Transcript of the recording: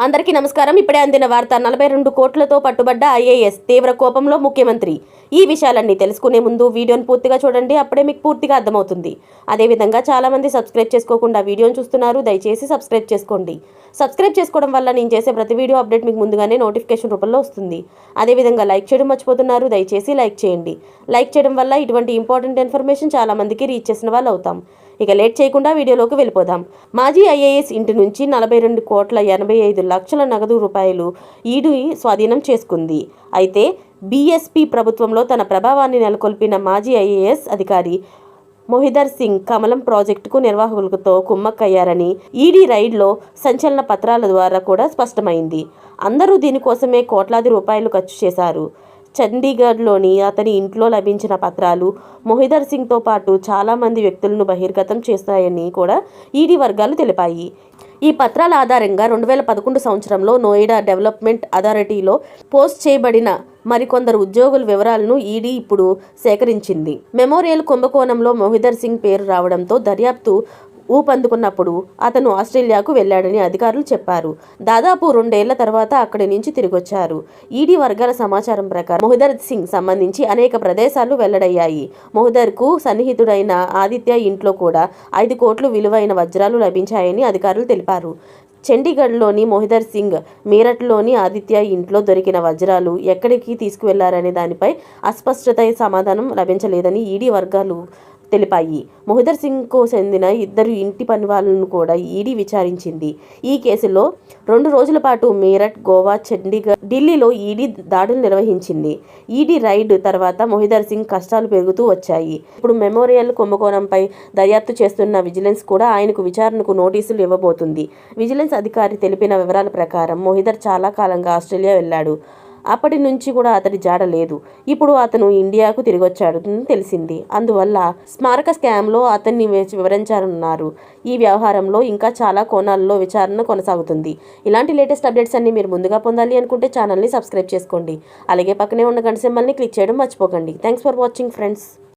అందరికీ నమస్కారం. ఇప్పుడే అందిన వార్త. 42 కోట్లతో పట్టుబడ్డ ఐఏఎస్, తీవ్ర కోపంలో ముఖ్యమంత్రి. ఈ విషయాలన్నీ తెలుసుకునే ముందు వీడియోను పూర్తిగా చూడండి, అప్పుడే మీకు పూర్తిగా అర్థమవుతుంది. అదేవిధంగా చాలామంది సబ్స్క్రైబ్ చేసుకోకుండా వీడియోను చూస్తున్నారు, దయచేసి సబ్స్క్రైబ్ చేసుకోండి. సబ్స్క్రైబ్ చేసుకోవడం వల్ల నేను చేసే ప్రతి వీడియో అప్డేట్ మీకు ముందుగానే నోటిఫికేషన్ రూపంలో వస్తుంది. అదేవిధంగా లైక్ చేయడం మర్చిపోతున్నారు, దయచేసి లైక్ చేయండి. లైక్ చేయడం వల్ల ఇటువంటి ఇంపార్టెంట్ ఇన్ఫర్మేషన్ చాలామందికి రీచ్ చేసిన వాళ్ళు అవుతాం. ఇక లేట్ చేయకుండా వీడియోలోకి వెళ్ళిపోదాం. మాజీ ఐఏఎస్ ఇంటి నుంచి 42,85,00,000 నగదు రూపాయలు ఈడీ స్వాధీనం చేసుకుంది. అయితే బీఎస్పీ ప్రభుత్వంలో తన ప్రభావాన్ని నెలకొల్పిన మాజీ ఐఏఎస్ అధికారి మొహిదర్ సింగ్ కమలం ప్రాజెక్టుకు నిర్వాహకులతో కుమ్మక్కయ్యారని ఈడీ రైడ్లో సంచలన పత్రాల ద్వారా కూడా స్పష్టమైంది. అందరూ దీనికోసమే కోట్లాది రూపాయలు ఖర్చు చేశారు. చండీగఢ్లోని అతని ఇంట్లో లభించిన పత్రాలు మొహిదర్ సింగ్తో పాటు చాలామంది వ్యక్తులను బహిర్గతం చేస్తాయని కూడా ఈడీ వర్గాలు తెలిపాయి. ఈ పత్రాల ఆధారంగా 2011 సంవత్సరంలో నోయిడా డెవలప్మెంట్ అథారిటీలో పోస్ట్ చేయబడిన మరికొందరు ఉద్యోగుల వివరాలను ఈడీ ఇప్పుడు సేకరించింది. మెమోరియల్ కుంభకోణంలో మొహిదర్ సింగ్ పేరు రావడంతో దర్యాప్తు ఊపందుకున్నప్పుడు అతను ఆస్ట్రేలియాకు వెళ్లాడని అధికారులు చెప్పారు. దాదాపు 2 ఏళ్ల తర్వాత అక్కడి నుంచి తిరిగొచ్చారు. ఈడీ వర్గాల సమాచారం ప్రకారం మొహిదర్ సింగ్ సంబంధించి అనేక ప్రదేశాలు వెల్లడయ్యాయి. మొహిదర్కు సన్నిహితుడైన ఆదిత్య ఇంట్లో కూడా 5 కోట్లు విలువైన వజ్రాలు లభించాయని అధికారులు తెలిపారు. చండీగఢ్లోని మొహిదర్ సింగ్, మీరట్లోని ఆదిత్య ఇంట్లో దొరికిన వజ్రాలు ఎక్కడికి తీసుకువెళ్లారనే దానిపై అస్పష్టత సమాధానం లభించలేదని ఈడీ వర్గాలు తెలిపాయి. మొహిదర్ సింగ్కు చెందిన 2 ఇంటి పనివాళ్లను కూడా ఈడీ విచారించింది. ఈ కేసులో 2 రోజుల పాటు మీరట్, గోవా, చండీగఢ్, ఢిల్లీలో ఈడీ దాడులు నిర్వహించింది. ఈడీ రైడ్ తర్వాత మొహిదర్ సింగ్ కష్టాలు పెరుగుతూ వచ్చాయి. ఇప్పుడు మెమోరియల్ కుంభకోణంపై దర్యాప్తు చేస్తున్న విజిలెన్స్ కూడా ఆయనకు విచారణకు నోటీసులు ఇవ్వబోతుంది. విజిలెన్స్ అధికారి తెలిపిన వివరాల ప్రకారం మొహిదర్ చాలా కాలంగా ఆస్ట్రేలియా వెళ్లాడు. అప్పటి నుంచి కూడా అతడి జాడ లేదు. ఇప్పుడు అతను ఇండియాకు తిరిగొచ్చాడని తెలిసింది. అందువల్ల స్మారక స్కామ్లో అతన్ని వివరించారన్నారు. ఈ వ్యవహారంలో ఇంకా చాలా కోణాల్లో విచారణ కొనసాగుతుంది. ఇలాంటి లేటెస్ట్ అప్డేట్స్ అన్ని మీరు ముందుగా పొందాలి అనుకుంటే ఛానల్ని సబ్స్క్రైబ్ చేసుకోండి. అలాగే పక్కనే ఉన్న గంట సింబల్ని క్లిక్ చేయడం మర్చిపోకండి. Thanks for watching friends.